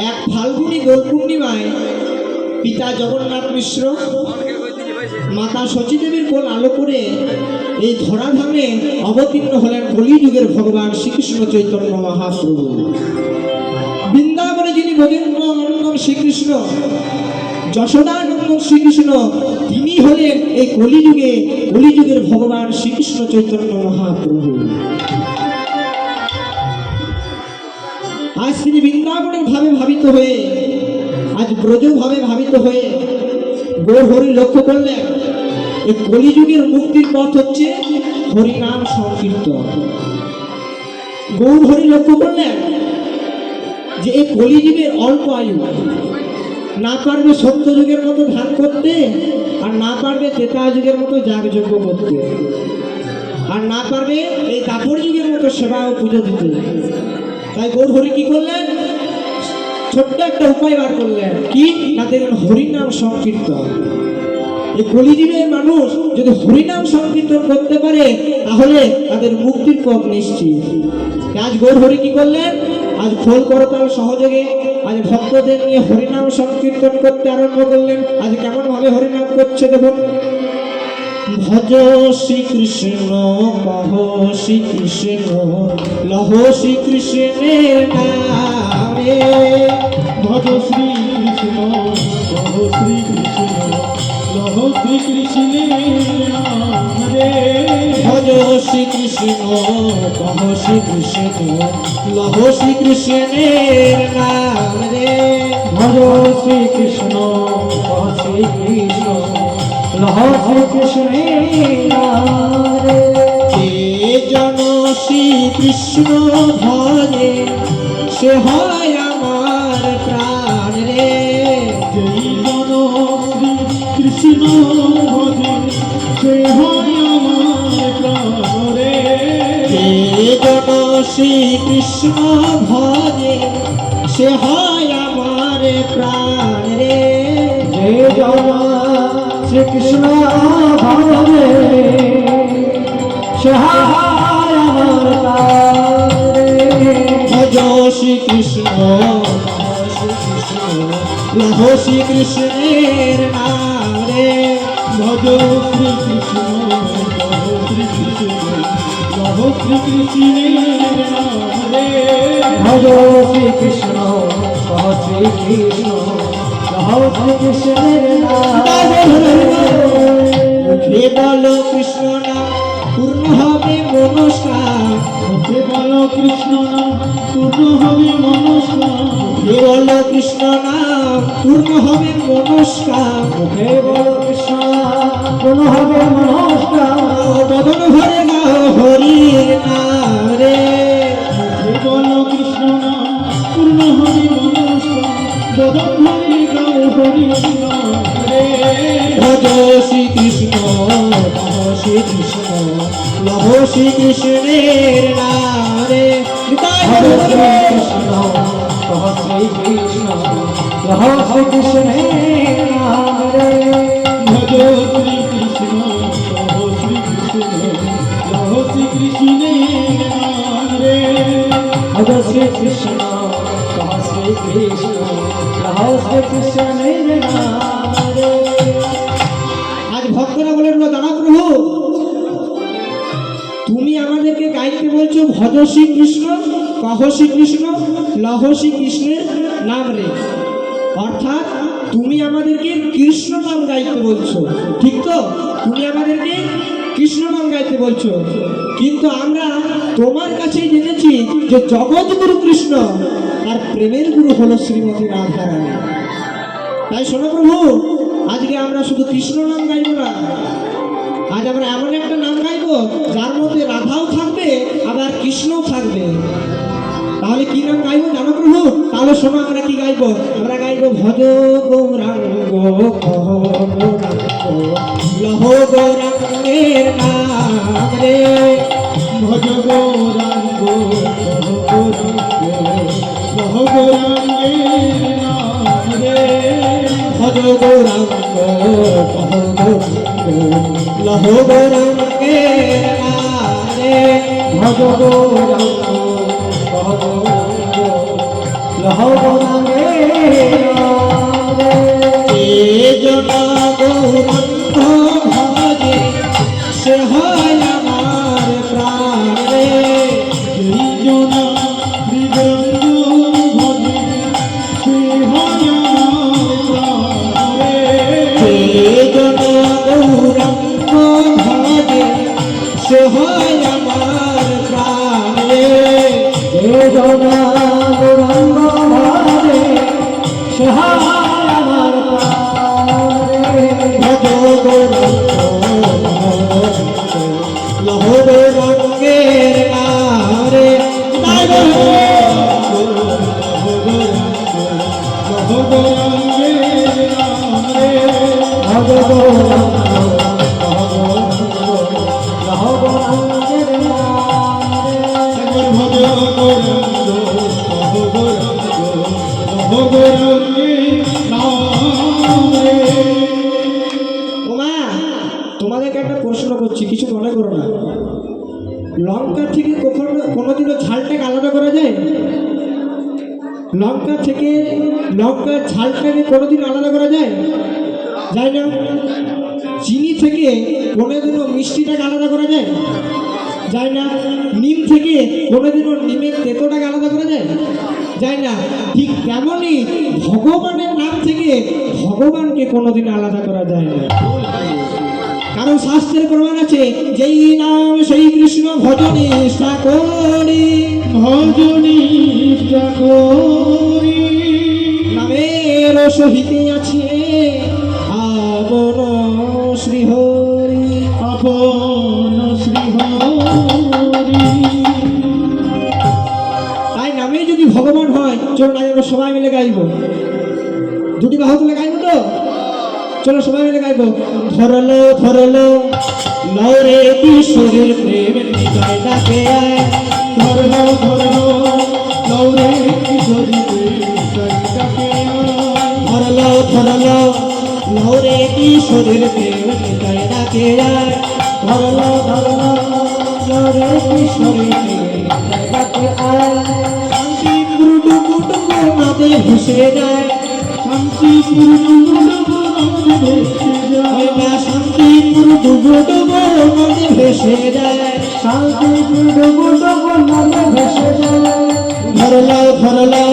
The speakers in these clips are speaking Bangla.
এক ফাল্গুনী দোল পূর্ণিমায় পিতা জগন্নাথ মিশ্র মাতা শচী দেবীর কোল আলো করে এই ধরাধামে অবতীর্ণ হলেন কলিযুগের ভগবান শ্রীকৃষ্ণ চৈতন্য মহাপ্রভু। বৃন্দাবনে যিনি গোবিন্দনন্দন শ্রীকৃষ্ণ, যশোদানন্দন শ্রীকৃষ্ণ, তিনি হলেন এই কলিযুগের ভগবান শ্রীকৃষ্ণ চৈতন্য মহাপ্রভু। আজ তিনি বৃন্দাবনের ভাবে ভাবিত হয়ে, আজ ব্রজ ভাবে ভাবিত হয়ে গৌর হরি লক্ষ্য করলেন এই কলিযুগের মুক্তির পথ হচ্ছে হরিনাম সংকীর্তন। গৌর হরি লক্ষ্য করলেন যে এই কলিযুগের অল্প আয়ু, না পারবে সত্যযুগের মতো ধ্যান করতে, আর না পারবে ত্রেতা যুগের মতো যাগযজ্ঞ করতে, আর না পারবে এই দাপর যুগের মতো সেবা ও পুজো দিতে। তাই গৌর হরি কি করলেন? ছোট্ট একটা উপায় বার করলেন। কি না, দেখলেন হরিনাম সংকীর্তন। এই কলিযুগের মানুষ যদি হরিনাম সংকীর্তন করতে পারে তাহলে তাদের মুক্তির পথ নিশ্চিত। আজ গৌর হরি কি করলেন? আজ খোল করতাল সহযোগে আজ ভক্তদের নিয়ে হরিনাম সংকীর্তন করতে আরম্ভ করলেন। আজ কেমন ভাবে হরিনাম করছে দেখুন। ভজ শ্রীকৃষ্ণ কহ শ্রীকৃষ্ণ লহ শ্রীকৃষ্ণের নামে, ভজ শ্রীকৃষ্ণ কহ শ্রীকৃষ্ণ লহ শ্রীকৃষ্ণের নামে। ভজ শ্রীকৃষ্ণ কহ শ্রীকৃষ্ণ লহ শ্রীকৃষ্ণের নামে। ভজ শ্রীকৃষ্ণ কহ শ্রীকৃষ্ণ লহ শ্রীকৃষ্ণের নামে। যে জন শ্রীকৃষ্ণ ভজে সে হয় আমার প্রাণ রে। যেই জন শ্রীকৃষ্ণ ভজে সে হয় আমার প্রাণ রে। যে জন শ্রীকৃষ্ণ ভজে সে হয় আমার প্রাণ রে। যে জন শ্রীকৃষ্ণ ভজে সে হয় আমার প্রাণ রে। ভজ শ্রীকৃষ্ণ লহ শ্রীকৃষ্ণের নাম রে। ভজ শ্রীকৃষ্ণ লহ শ্রীকৃষ্ণ লহ শ্রীকৃষ্ণের নাম রে। ভজ শ্রীকৃষ্ণ লহ শ্রীকৃষ্ণ লহ শ্রীকৃষ্ণের নাম রে। মুখে বলো কৃষ্ণ নাম পূর্ণ হবে মনস্কার। মুখে বলো কৃষ্ণ নাম পূর্ণ হবে মনস্কার। মুখে বলো কৃষ্ণ নাম পূর্ণ হবে মনস্কার। মুখে বলো কৃষ্ণ নাম পূর্ণ হবে মনস্কার। বদন ভরে গাও হরির নাম রে। মুখে বলো কৃষ্ণ নাম পূর্ণ হবে মনস্কার। বদন ভরে গাও হরি নাম রে। ভজ শ্রীকৃষ্ণ কহ শ্রীকৃষ্ণ লহ শ্রীকৃষ্ণের নাম রে। ভজ শ্রীকৃষ্ণ কহ শ্রীকৃষ্ণ লহ শ্রীকৃষ্ণের নাম রে। ভজ শ্রীকৃষ্ণ কহ শ্রীকৃষ্ণ লহ শ্রীকৃষ্ণের নাম রে। ভজ শ্রীকৃষ্ণ কহ শ্রীকৃষ্ণ লহ শ্রীকৃষ্ণের নাম রে। আজ ভক্তরা বলেন, দাদা প্রভু তুমি আমাদেরকে গাইতে বলছো ভজ শ্রীকৃষ্ণ কহ শ্রীকৃষ্ণ লহ শ্রীকৃষ্ণের নাম রে, অর্থাৎ তুমি আমাদেরকে কৃষ্ণ নাম গাইতে বলছো, ঠিক তো? তুমি আমাদেরকে কৃষ্ণ নাম গাইতে বলছো, কিন্তু আমরা তোমার কাছেই জেনেছি যে জগৎগুরু কৃষ্ণ আর প্রেমের গুরু হলো শ্রীমতী রাধা রানী। তাই শোনো প্রভু, আজকে আমরা শুধু কৃষ্ণ নাম গাইব না, আজ আমরা এমন একটা নাম গাইব যার মধ্যে রাধাও থাকবে আবার কৃষ্ণও থাকবে। তাহলে কি নাম গাইবো জানো প্রভু? তাহলে শোনো আমরা কি গাইবো। আমরা গাইবো ভজ গৌরাঙ্গ লহ গৌরাঙ্গের নাম রে। ভজ গৌরাঙ্গ লহ গৌরাঙ্গের নাম রে। ভজ গৌরাঙ্গ লহ গৌরাঙ্গের নাম রে। ভজ গৌরাঙ্গ লহ যে জনা গৌরাঙ্গ ভজে সে হয় আমার প্রাণ রে। যেই জনা মৃদঙ্গ ভজে সে হয় আমার প্রাণ রে। যে জনা গৌরাঙ্গ ভজে সে হয় আমার প্রাণ রে। যে জনা গৌরাঙ্গ ভজে সে হয় আমার প্রাণ রে। ভজ গৌরাঙ্গ লহ গৌরাঙ্গের নারে। তাই বলে ভজ গৌরাঙ্গ লহ গৌরাঙ্গের নাম রে। ওমা, তোমাদেরকে একটা প্রশ্ন করছি, কিছু মনে করো না। লঙ্কা থেকে কখনো কোনোদিনও ঝালটাকে আলাদা করা যায়? লঙ্কা থেকে লঙ্কার ঝালটাকে কোনোদিন আলাদা করা যায়? যায় না। চিনি থেকে কোনোদিনও মিষ্টিটাকে আলাদা করা যায়? যায় না। নিম থেকে কোনোদিনও নিমের তেতোটাকে আলাদা করা যায়? যায় না। ঠিক তেমনই ভগবানের নাম থেকে ভগবানকে কোনোদিন আলাদা করা যায় না। কারণ শাস্ত্রের প্রমাণ আছে, যেই নাম সেই কৃষ্ণ ভজনে নিষ্ঠা করি। নামের সহিতে আছে আপন শ্রীহরি। তাই নামে যদি ভগবান হয়, চলো না আমরা সবাই মিলে গাইব। দুটি বাহু তুলে গাইব তো? চলো সবাই মিলে গাইব। ধরলো ধরলো লরে কিশোরের প্রেম নিতাই ডাকে আয়। ধরলো ধরলো লৌরে কিশোরী ডাকে ধরলো ধরলো লরে কিশোরের প্রেম নিতাই ডাকে আয়। ধরলো ধরলো লরে কিশোরী ডাকে আয়। শান্তি গুরু কুটুম্ব নাতে ভেসে যায়। শান্তি ওই না শান্তি গুরু ডুবো নদী ভেসে যায়। শান্তি ডুবো ডুবো নদে ভেসে যায়। ধরলো ধরলো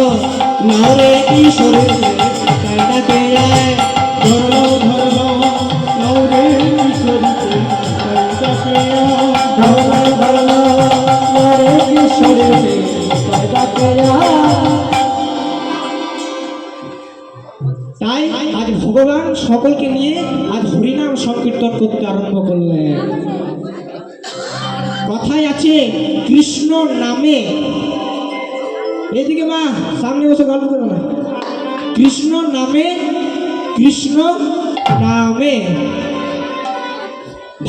লরে কিশোরের প্রেম ডাকে আয়। ধরলো ধরলো লৌরে কিশোরী ডাকে ধরলো ধরলো লরে কিশোরী ডাকে আয়। তাই আজ ভগবান সকলকে নিয়ে আজ হরিনাম সংকীর্তন করতে আরম্ভ করলেন। কথায় আছে কৃষ্ণ নামে, এদিকে মা সামনে বসে গল্প করো না। কৃষ্ণ নামে, কৃষ্ণ নামে,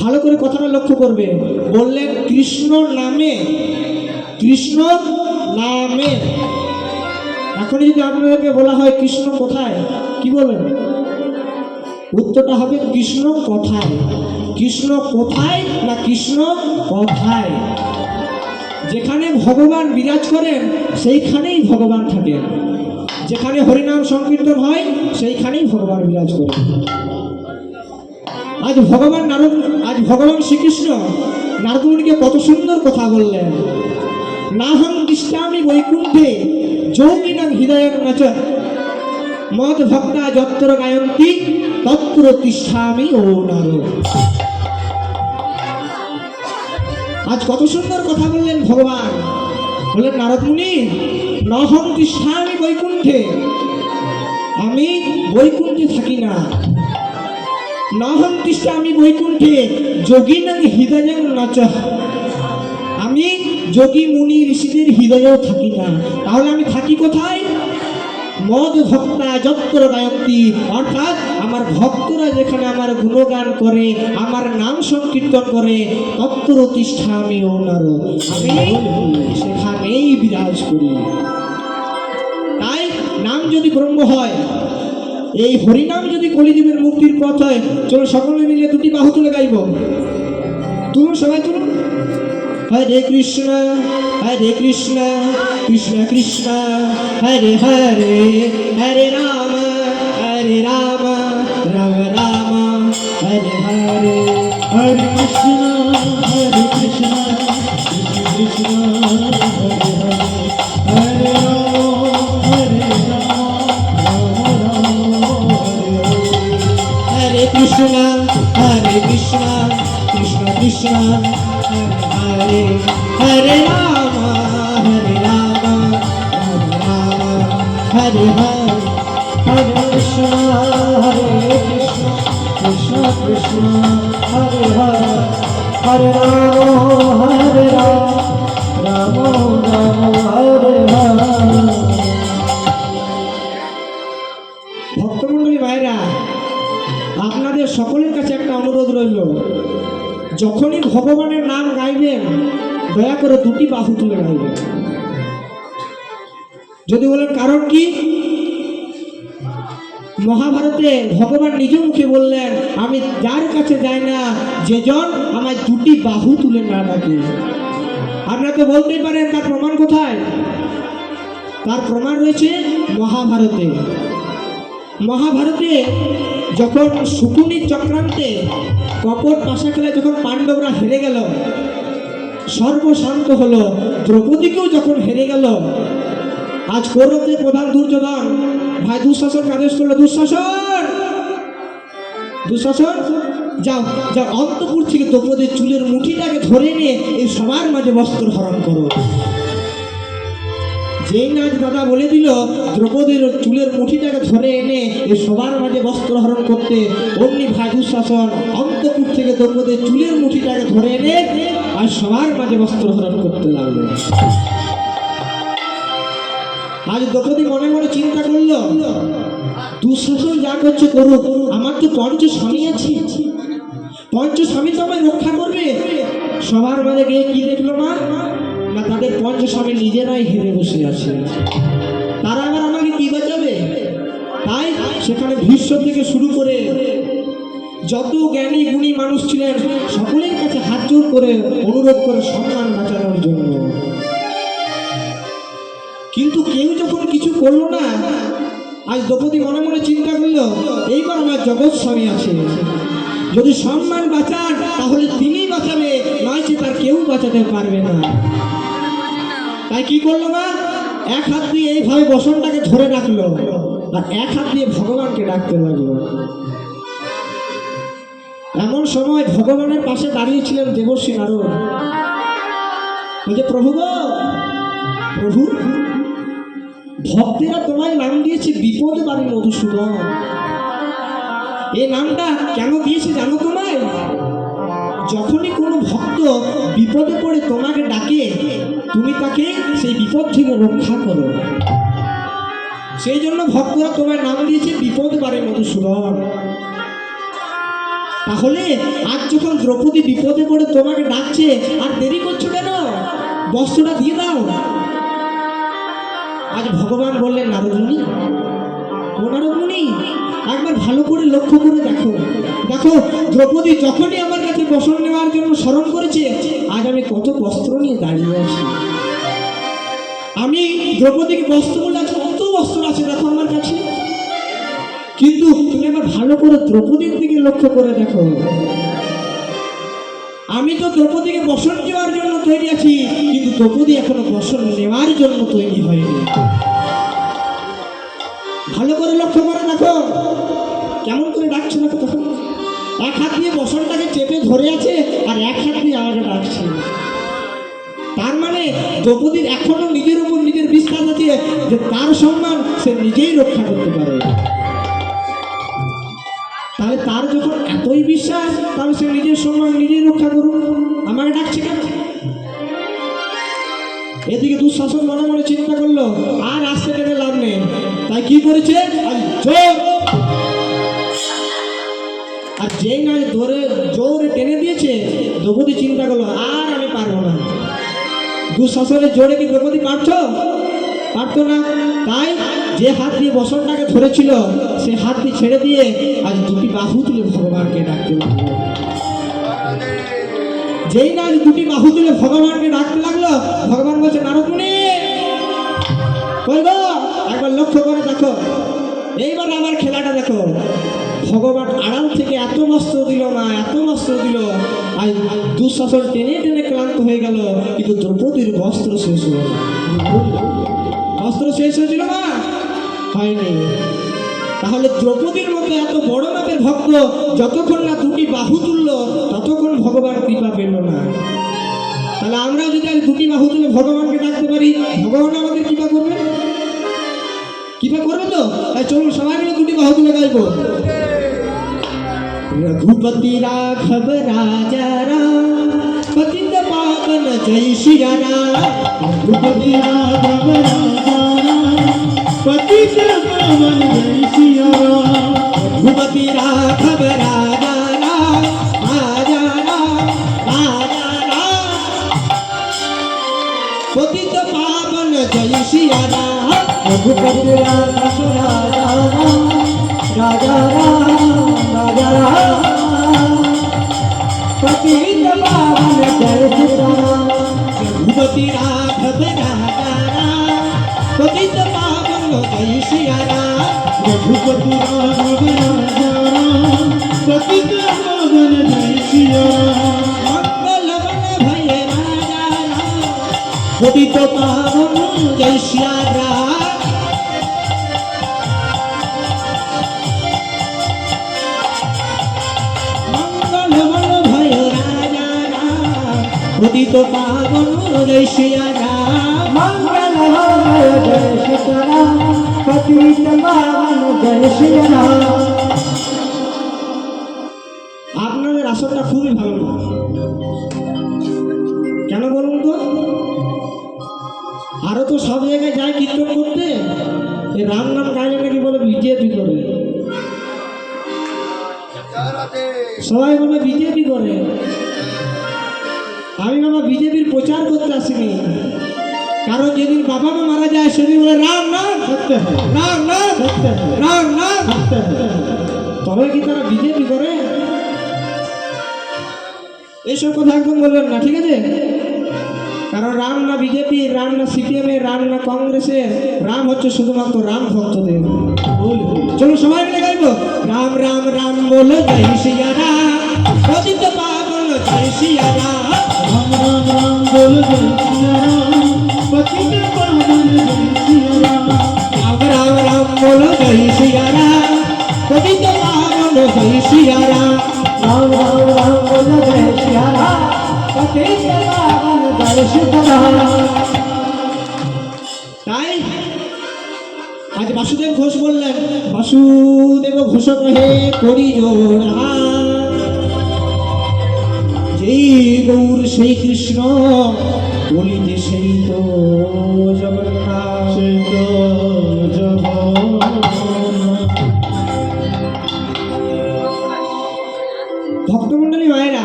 ভালো করে কথাটা লক্ষ্য করবে। বললেন কৃষ্ণ নামে, কৃষ্ণ নামে। এখন যদি আপনাদেরকে বলা হয় কৃষ্ণ কোথায়, কি বলবেন? উত্তরটা হবে কৃষ্ণ কোথায়। কৃষ্ণ কোথায় না কৃষ্ণ কথায়। যেখানে ভগবান বিরাজ করেন সেইখানেই ভগবান থাকেন। যেখানে হরিনাম সংকীর্তন হয় সেইখানেই ভগবান বিরাজ করেন। আজ ভগবান শ্রীকৃষ্ণ নারদমুনিকে কত সুন্দর কথা বললেন। নাহং তিষ্ঠামি বৈকুণ্ঠে যোগিনাং হৃদয়ং নাচ মদ ভক্তা যত্র গায়ন্তি তত্র তিষ্ঠামি ও নার। আজ কত সুন্দর কথা বললেন ভগবান। বললেন নারদ মুনি, নহং তিষ্ঠামি বৈকুণ্ঠে, আমি বৈকুণ্ঠে থাকি না। নহং তিষ্ঠামি বৈকুণ্ঠে যোগিনাং হৃদয়ং নাচ, আমি যোগী মুনি ঋষিদের হৃদয়েও থাকি না। তাহলে আমি থাকি কোথায়? মদ ভক্তা যত্র গায়ন্তি, অর্থাৎ আমার ভক্তরা যেখানে আমার গুণগান করে, আমার নাম সংকীর্তন করে, তত্র তিষ্ঠামি ও নার, আমি সেখানেই বিরাজ করি। তাই নাম যদি ব্রহ্ম হয়, এই হরিনাম যদি কলিযুগের মুক্তির পথ হয়, চলো সকলে মিলে দুটি বাহু তুলে গাইব। তুলুন, সবাই তুলুন। হরে কৃষ্ণ কৃষ্ণ কৃষ্ণ হরে হরে হরে রাম রাম রাম হরে হরে। হরে কৃষ্ণ কৃষ্ণ কৃষ্ণ হরে হরে, হরে রাম হরে কৃষ্ণ কৃষ্ণ কৃষ্ণ হরে হরে রাম রাম হরে হরে। হরে কৃষ্ণ কৃষ্ণ কৃষ্ণ হরে হরে, হরে রাম রাম রাম হরে হরে। ভক্তমণ্ডলী ভাইরা, আপনাদের সকলের কাছে একটা অনুরোধ রইল, যখনই ভগবানের নাম গাইবেন দয়া করে দুটি বাহু তুলে গাইবেন। যদি বলেন কারণ কি, মহাভারতে ভগবান নিজ মুখে বললেন, আমি যার কাছে যাই না যেজন আমার দুটি বাহু তুলে না ডাকে। আপনারা তো বলতেই পারেন তার প্রমাণ কোথায়? তার প্রমাণ রয়েছে মহাভারতে। মহাভারতে যখন শকুনির চক্রান্তে কপট পাশা খেলায় যখন পাণ্ডবরা হেরে গেল, সর্বশান্ত হলো, দ্রৌপদীকেও যখন হেরে গেল, আজ কৌরবদের প্রধান দুর্যোধন ভাই দুঃশাসনকে আদেশ করলো, দুঃশাসন দুঃশাসন যাও যাও, অন্তপুর থেকে দ্রৌপদীর চুলের মুঠিটাকে ধরে নিয়ে এই সবার মাঝে বস্ত্র হরণ করো। যেই নাচ দাদা বলে দিল দ্রৌপদীর চুলের মুঠিটাকে ধরে এনে এই সবার মাঝে বস্ত্র হরণ করতে, অমনি ভাই দুঃশাসন অন্তপুর থেকে দ্রৌপদীর চুলের মুঠিটাকে ধরে এনে আর সবার মাঝে বস্ত্র হরণ করতে লাগলো। আজ দ্রৌপদী মনে মনে চিন্তা করলো, দুঃশাসন যা করছে করুক, আমার তো পঞ্চ স্বামী আছে, পঞ্চ স্বামী তো আমায় রক্ষা করবে। সবার মাঝে গিয়ে কি দেখলো মা, না তাদের পঞ্চ স্বামী নিজেরাই হেরে বসে আছে, তারা আবার আমাকে কি বাঁচাবে? তাই সেখানে ভীষ্ম থেকে শুরু করে যত জ্ঞানী গুণী মানুষ ছিলেন সকলের কাছে হাত জোর করে অনুরোধ করে সম্মান বাঁচানোর জন্য, কিন্তু কেউ যখন কিছু করলো না, আজ দ্রৌপদী মনে মনে চিন্তা করলো, এইবার আমার জগৎ স্বামী আছে, যদি সম্মান বাঁচান তাহলে তিনি বাঁচাবে, নয় সে তার কেউ বাঁচাতে পারবে না। তাই কি করলো না, এক হাত দিয়ে এইভাবে বসনটাকে ধরে রাখলো আর এক হাত দিয়ে ভগবানকে ডাকতে লাগলো। এমন সময় ভগবানের পাশে দাঁড়িয়েছিলেন দেবর্ষী নারদ। বলছে, প্রভু গো প্রভু, ভক্তেরা তোমায় নাম দিয়েছে বিপদ বাড়ি মধুসূদন। এই নামটা কেন দিয়েছে জানো তোমায়? যখনই কোনো ভক্ত বিপদে পড়ে তোমাকে ডাকে, তুমি তাকে সেই বিপদ থেকে রক্ষা করো, সেই জন্য ভক্তরা তোমায় নাম দিয়েছে বিপদ বাড়ি মধুসূদন। তাহলে আজ যখন দ্রৌপদী বিপদে পড়ে তোমাকে ডাকছে, আর দেরি করছো কেন? বস্ত্রটা দিয়ে দাও। আজ ভগবান বললেন, নারদমুনি ও নারদমুনি, একবার ভালো করে লক্ষ্য করে দেখো, দেখো দ্রৌপদী যখনই আমার কাছে বসন নেওয়ার জন্য স্মরণ করেছে, আজ আমি কত বস্ত্র নিয়ে দাঁড়িয়ে আছি। আমি দ্রৌপদীকে বস্ত্র বলে আজ কত বস্ত্র আছে দেখো আমার কাছে, কিন্তু তুমি আবার ভালো করে দ্রৌপদীর দিকে লক্ষ্য করে দেখো, আমি তো দ্রৌপদীকে বসন দেওয়ার জন্য তৈরি আছি, কিন্তু দ্রৌপদী এখনো বসন নেওয়ার জন্য তৈরি হয়নি। ভালো করে লক্ষ্য করে দেখো, কেমন করে ডাকছে দেখো, তখন এক হাত দিয়ে বসনটাকে চেপে ধরে আছে আর এক হাত দিয়ে আমাকে ডাকছে। তার মানে দ্রৌপদীর এখনো নিজের উপর নিজের বিশ্বাস আছে যে তার সম্মান সে নিজেই রক্ষা করতে পারে। তাহলে তার যখন এতই বিশ্বাস, তাহলে সে নিজের সম্মান নিজেই রক্ষা করুন, আমাকে ডাকছে কেন? এদিকে দুঃশাসন মনে মনে চিন্তা করলো, আর আসতে টেনে লাভ নেই, তাই কি করেছে, আর যেই না ধরে জোরে টেনে দিয়েছে, দ্রৌপদী চিন্তা করলো, আর আমি পারবো না। দুঃশাসনের জোরে কি দ্রৌপদী পারতো না। তাই যে হাত দিয়ে বসনটাকে ধরেছিল সে হাত দিয়ে ছেড়ে দিয়ে আজ দুটি বাহু তুলে ভগবানকে ডাকতে লাগলো। যেই না দুটি বাহু তুলে ভগবানকে ডাকতে লাগলো, ভগবান বলছে, নারদমুনি কই গো একবার লক্ষ্য করে দেখো, এইবার আমার খেলাটা দেখো। ভগবান আড়াল থেকে এত বস্ত্র দিল না, এত বস্ত্র দিল, আর দুঃশাসন টেনে টেনে ক্লান্ত হয়ে গেল, কিন্তু দ্রৌপদীর বস্ত্র শেষ হলো না। বস্ত্র শেষ হয়েছিল না, হয়নি। তাহলে দ্রৌপদীর মতো এত বড় মাপের ভক্ত যতক্ষণ না দুটি বাহু তুলল ততক্ষণ ভগবান কৃপা পেল না। তাহলে আমরাও যদি আজ দুটি বাহু তুলে ভগবানকে ডাকতে পারি, ভগবান আমাদের কৃপা করবে, কৃপা করবে তো। তাই চলুন সবাই মিলে দুটি বাহু তুলে গাইবো। रघुपति राघव राजा राम पतित पावन जय सिया राम। रघुपति राघव राजा राम पतित पावन जय सिया राम। रघुपति राघव राजा राम राजा राम राजा राम पतित पावन जय सिया राम। रघुपति राघव राजा राम राजा राम राजा राम पतित पावन जय सिया राम। रघुपति राघव राजा राम पतित पावन जय सिया राम। रघुपति राघव राजा राम पतित पावन जय सिया राम। मंगल बन भय राजा राम पतित पावन जय सिया राम। मंगल बन भय राजा राम पतित पावन जय सिया राम। मंगल हो जय सिया राम पतित पावन जय सिया राम। আপনাদের আসরটা খুবই ভালো না, কেন বলুন তো? আরো তো সব জায়গায় যায় কীর্তন করতে, এই রাম নাম গাইলে নাকি বলে বিজেপি করে, সবাই বলে বিজেপি করে। আমি বাবা বিজেপির প্রচার করতে আসিনি, কারণ যেদিন বাবা মা মারা যায় সেদিন বলে রাম নাম सत्य है রাম নাম सत्य है রাম নাম। सत्य है। তবে কি তারা বিজেপি করে? এইসব কথা একদম বলবেন না, ঠিক আছে? কারণ রাম না বিজেপি, রাম না সিপিএম এর, রাম না কংগ্রেসের, রাম হচ্ছে শুধুমাত্র রাম ভক্তদের। চলো সবাই মিলে গাইবো, রাম রাম রাম বলো জয় সিয়া রাম পতিত পাবন জয় সিয়া রাম। राम राम राम बोल जय सिया राम पतित पावन जय सिया राम। राम राम राम बोलो जय सिया राम पतित पावन जय सिया राम। राम राम राम बोलो जय सिया राम पतित पावन जय सिया राम। তাই আজ বাসুদেব ঘোষ বললেন, বাসুদেব ঘোষ কহে করি জোড় হাত, যেই গৌর সেই কৃষ্ণ বলিতে সেই তো জগন্নাথ। সেই তো জগন্নাথ। ভক্তমন্ডলী মায়েরা,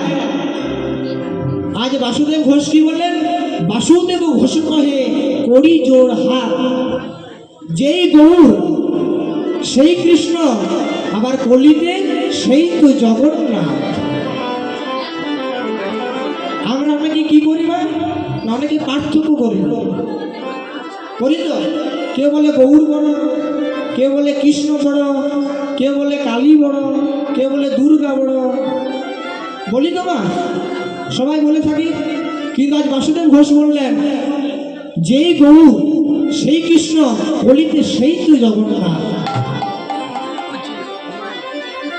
আজ বাসুদেব ঘোষ কি বললেন? বাসুদেব ঘোষ কহে করি জোড় হাত, যেই গৌর সেই কৃষ্ণ, আবার কলিতে সেই তো জগন্নাথ। আমরা অনেকে কি করি বা অনেকে পার্থক্য করি তো। কেউ বলে গৌর বড়, কেউ বলে কৃষ্ণ বড়, কেউ বলে কালী বড়, কেউ বলে দুর্গা বড়, বলি তো মা, সবাই বলে থাকি। কিন্তু আজ বাসুদেব ঘোষ বললেন, যেই গৌর সেই কৃষ্ণ, বলিতে সেই তো জগন্নাথ।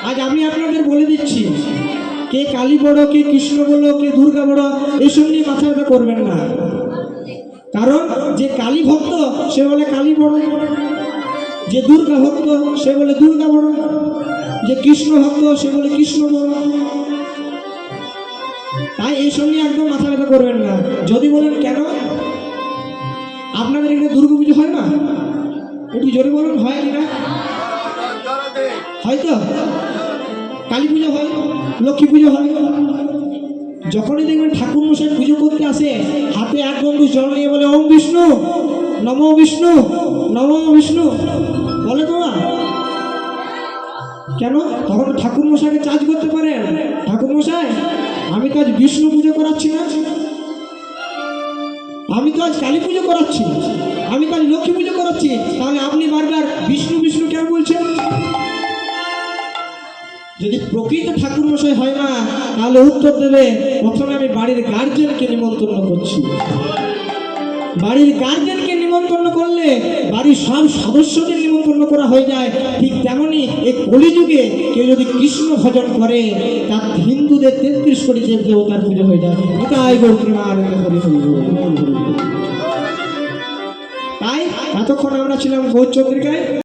আজ আমি আপনাদের বলে দিচ্ছি, কে কালী বড়, কে কৃষ্ণ বড়, কে দুর্গা বড়, এইসব নিয়ে মাথা ব্যথা করবেন না। কারণ যে কালী ভক্ত সে বলে কালী বড়, যে দুর্গা ভক্ত সে বলে দুর্গা বড়, যে কৃষ্ণ ভক্ত সে বলে কৃষ্ণ বড়। তাই এইসব নিয়ে একদম মাথা ব্যথা করবেন না। যদি বলেন কেন, আপনাদের এখানে দুর্গা পুজো হয় না? একটু জোরে বলুন, হয় কিনা? হয়তো কালী পুজো হয়, লক্ষ্মী পুজো হয়। যখনই দেখবেন ঠাকুর মশাই পুজো করতে আসে, হাতে এক বন্ধু জল নিয়ে বলে ওম বিষ্ণু নমো বিষ্ণু নমো বিষ্ণু বলে তোমরা কেন? তখন ঠাকুর মশাইকে চার্জ করতে পারেন, ঠাকুর মশাই আমি তো আজ বিষ্ণু পুজো করাচ্ছি না, আমি তো আজ কালী পুজো করাচ্ছি, আমি তো আজ লক্ষ্মী পুজো করাচ্ছি, তাহলে আপনি বারবার বিষ্ণু বিষ্ণু কেন বলছেন? যদি প্রকৃত ঠাকুর মশাই হয় না, তাহলে উত্তর দেবে প্রথমে আমি বাড়ির গার্জেনকে নিমন্ত্রণ করছি। বাড়ির গার্জেনকে নিমন্ত্রণ করলে বাড়ির সব সদস্যদের নিমন্ত্রণ করা হয়ে যায়। ঠিক তেমনি এই কলিযুগে কেউ যদি কৃষ্ণ ভজন করে, তার হিন্দুদের 33 কোটি দেব দেবতার পুজো হয়ে যায়। তাই তাই এতক্ষণ আমরা ছিলাম গৌরচন্দ্রিকায়।